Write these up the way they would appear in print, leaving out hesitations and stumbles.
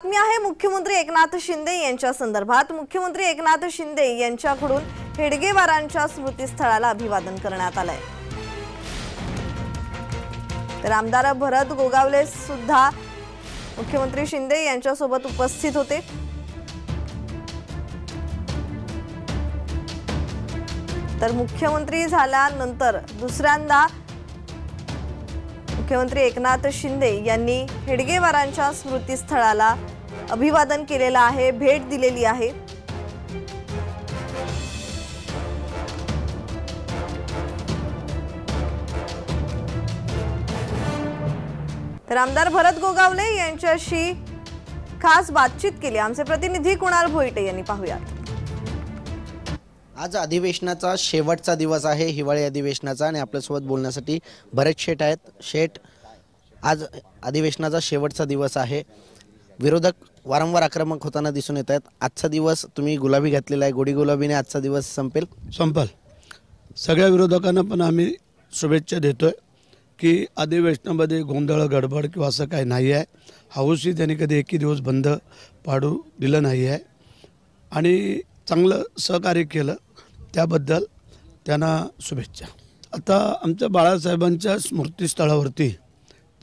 बातमी आहे मुख्यमंत्री एकनाथ शिंदे यांच्या संदर्भात। मुख्यमंत्री एकनाथ शिंदे यांच्याकडून हेडगेवारांच्या स्मृतीस्थळाला अभिवादन करण्यात आलंय। तर आमदार भरत गोगावले सुद्धा मुख्यमंत्री शिंदे यांच्या सोबत उपस्थित होते। तर मुख्यमंत्री झाल्यानंतर दुसऱ्यांदा मुख्यमंत्री एकनाथ शिंदे यांनी हेडगेवारांच्या स्मृतीस्थळाला अभिवादन केलेलं आहे, भेट दिलेली आहे। तर आमदार भरत गोगावले यांच्याशी खास बातचीत केली आमचे प्रतिनिधी कुणाल भोईटे यांनी। पाहूयात। आज अधिवेशनाचा शेवटचा दिवस आहे, हिवाळी अधिवेशनाचा, आणि आपल्यासोबत बोलण्यासाठी भरत शेठ आहेत। शेठ, आज अधिवेशनाचा शेवटचा दिवस आहे, विरोधक वारंवार आक्रमक होताना दिसून येत आहेत। आजचा दिवस तुम्ही गुलाबी घातलेला आहे, गोडी गुलाबीने आजचा दिवस संपेल। सगळ्या विरोधकांना पण आम्ही शुभेच्छा देतोय की अधिवेशनामध्ये गोंधळ गडबड किंवा असं काही नाही आहे। हाऊसही त्यांनी कधी एकही दिवस बंद पाडू दिलं नाही आहे आणि चांगलं सहकार्य केलं, त्याबद्दल त्यांना शुभेच्छा। आता आमच्या बाळासाहेबांच्या स्मृतीस्थळावरती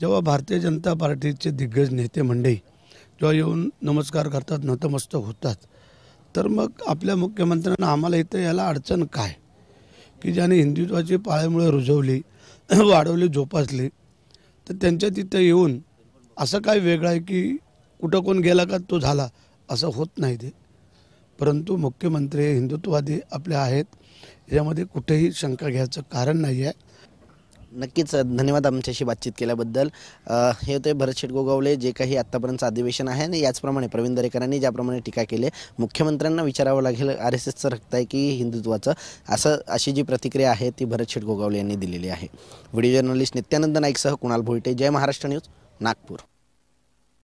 जेव्हा भारतीय जनता पार्टीचे दिग्गज नेते मंडळी जेव्हा येऊन नमस्कार करतात, नतमस्तक होतात, तर मग आपल्या मुख्यमंत्र्यांना आम्हाला इथं याला अडचण काय की ज्याने हिंदुत्वाची पाळेमुळे रुजवली, वाढवली, जोपासली, तर त्यांच्या तिथं येऊन असं काय वेगळं आहे की कुठं कोण गेला का तो झाला, असं होत नाही ते। परंतु मुख्यमंत्री हिंदुत्ववादी आपले आहेत, यामध्ये कुठेही शंका घ्यायचं कारण नाही आहे। नक्कीच धन्यवाद आमच्याशी बातचीत केल्याबद्दल। हे होते भरत शेठ गोगावले। जे काही आत्तापर्यंतचं अधिवेशन आहे आणि याचप्रमाणे प्रवीण दरेकरांनी ज्याप्रमाणे टीका केली, मुख्यमंत्र्यांना विचारावं लागेल RSSचं रक्त आहे की हिंदुत्वाचं, अशी जी प्रतिक्रिया आहे ती भरत शेठ गोगावले यांनी दिलेली आहे। व्हिडिओ जर्नलिस्ट नित्यानंद नाईकसह कुणाल भोईटे, जय महाराष्ट्र न्यूज, नागपूर।